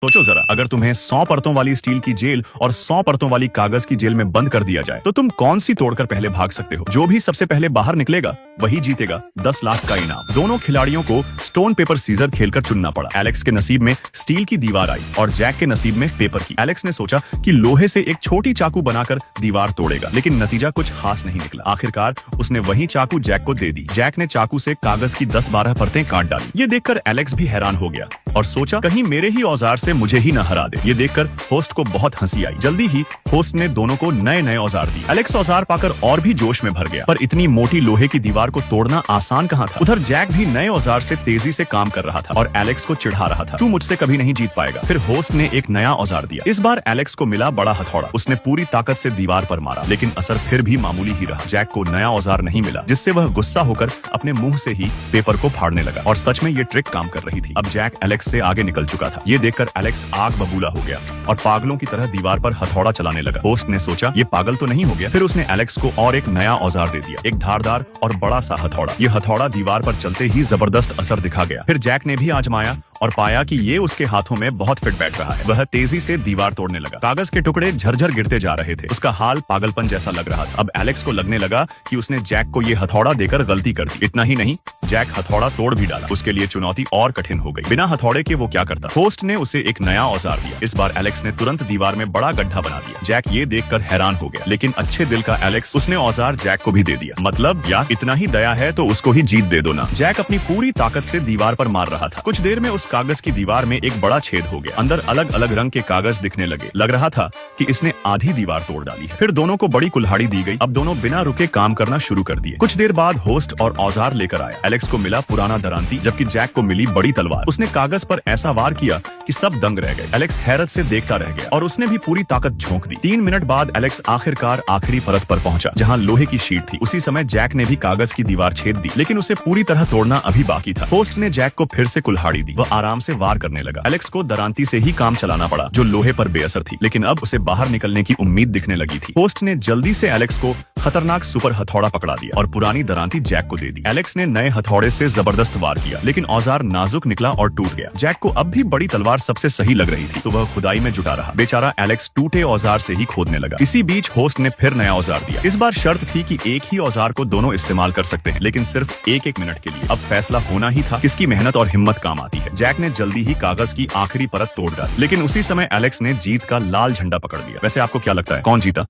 सोचो जरा, अगर तुम्हें 100 परतों वाली स्टील की जेल और 100 परतों वाली कागज की जेल में बंद कर दिया जाए तो तुम कौन सी तोड़कर पहले भाग सकते हो? जो भी सबसे पहले बाहर निकलेगा वही जीतेगा 10 लाख का इनाम। दोनों खिलाड़ियों को स्टोन पेपर सीजर खेलकर चुनना पड़ा। एलेक्स के नसीब में स्टील की दीवार आई और जैक के नसीब में पेपर की। एलेक्स ने सोचा कि लोहे से एक छोटी चाकू बनाकर दीवार तोड़ेगा, लेकिन नतीजा कुछ खास नहीं निकला। आखिरकार उसने वही चाकू जैक को दे दी। जैक ने चाकू से कागज की 10-12 परतें काट डाली। ये देखकर एलेक्स भी हैरान हो गया और सोचा कहीं मेरे ही औजार से मुझे ही न हरा दे। ये देखकर होस्ट को बहुत हंसी आई। जल्दी ही होस्ट ने दोनों को नए नए औजार दिए। एलेक्स औजार पाकर और भी जोश में भर गया, पर इतनी मोटी लोहे की दीवार को तोड़ना आसान कहाँ था। उधर जैक भी नए औजार से तेजी से काम कर रहा था और एलेक्स को चिढ़ा रहा था, तू मुझसे कभी नहीं जीत पाएगा। फिर होस्ट ने एक नया औजार दिया। इस बार एलेक्स को मिला बड़ा हथौड़ा। उसने पूरी ताकत से दीवार पर मारा, लेकिन असर फिर भी मामूली ही रहा। जैक को नया औजार नहीं मिला, जिससे वह गुस्सा होकर अपने मुंह से ही पेपर को फाड़ने लगा। और सच में ये ट्रिक काम कर रही थी। अब जैक एलेक्स से आगे निकल चुका था। ये देखकर एलेक्स आग बबूला हो गया और पागलों की तरह दीवार पर हथौड़ा चलाने लगा। होस्ट ने सोचा ये पागल तो नहीं हो गया। फिर उसने एलेक्स को और एक नया औजार दे दिया, एक धारदार और बड़ा सा हथौड़ा। ये हथौड़ा दीवार पर चलते ही जबरदस्त असर दिखा गया। फिर जैक ने भी आजमाया और पाया कि ये उसके हाथों में बहुत फिट बैठ रहा है। वह तेजी से दीवार तोड़ने लगा। कागज के टुकड़े झरझर गिरते जा रहे थे। उसका हाल पागलपन जैसा लग रहा था। अब एलेक्स को लगने लगा कि उसने जैक को ये हथौड़ा देकर गलती कर दी। इतना ही नहीं, जैक हथौड़ा तोड़ भी डाला। उसके लिए चुनौती और कठिन हो गई। बिना हथौड़े के वो क्या करता। होस्ट ने उसे एक नया औजार दिया। इस बार एलेक्स ने तुरंत दीवार में बड़ा गड्ढा बना दिया। जैक ये देखकर हैरान हो गया, लेकिन अच्छे दिल का एलेक्स, उसने औजार जैक को भी दे दिया। मतलब यार, इतना ही दया है तो उसको ही जीत दे दो ना। जैक अपनी पूरी ताकत से दीवार पर मार रहा था। कुछ देर में उस कागज की दीवार में एक बड़ा छेद हो गया। अंदर अलग अलग रंग के कागज दिखने लगे। लग रहा था कि इसने आधी दीवार तोड़ डाली है। फिर दोनों को बड़ी कुल्हाड़ी दी गई। अब दोनों बिना रुके काम करना शुरू कर दिए। कुछ देर बाद होस्ट और औजार लेकर आया। एलेक्स को मिला पुराना दरांती, जबकि जैक को मिली बड़ी तलवार। उसने कागज पर ऐसा वार किया कि सब दंग रह गए। एलेक्स हैरत से देखता रह गया और उसने भी पूरी ताकत झोंक दी। 3 मिनट बाद एलेक्स आखिरकार आखिरी परत पर पहुंचा, जहां लोहे की शीट थी। उसी समय जैक ने भी कागज की दीवार छेद दी, लेकिन उसे पूरी तरह तोड़ना अभी बाकी था। होस्ट ने जैक को फिर से कुल्हाड़ी दी। वह आराम से वार करने लगा। एलेक्स को दरांती से ही काम चलाना पड़ा, जो लोहे पर बेअसर थी, लेकिन अब उसे बाहर निकलने की उम्मीद दिखने लगी थी। होस्ट ने जल्दी से एलेक्स को खतरनाक सुपर हथौड़ा पकड़ा दिया और पुरानी दरांती जैक को दे दी। एलेक्स ने नए हथौड़े से जबरदस्त वार किया, लेकिन औजार नाजुक निकला और टूट गया। जैक को अब भी बड़ी तलवार सबसे सही लग रही थी, तो वह खुदाई में जुटा रहा। बेचारा एलेक्स टूटे औजार से ही खोदने लगा। इसी बीच होस्ट ने फिर नया औजार दिया। इस बार शर्त थी कि एक ही औजार को दोनों इस्तेमाल कर सकते हैं, लेकिन सिर्फ 1-1 मिनट के लिए। अब फैसला होना ही था किसकी मेहनत और हिम्मत काम आती है। जैक ने जल्दी ही कागज की आखिरी परत तोड़ डाली, लेकिन उसी समय एलेक्स ने जीत का लाल झंडा पकड़ लिया। वैसे आपको क्या लगता है, कौन जीता?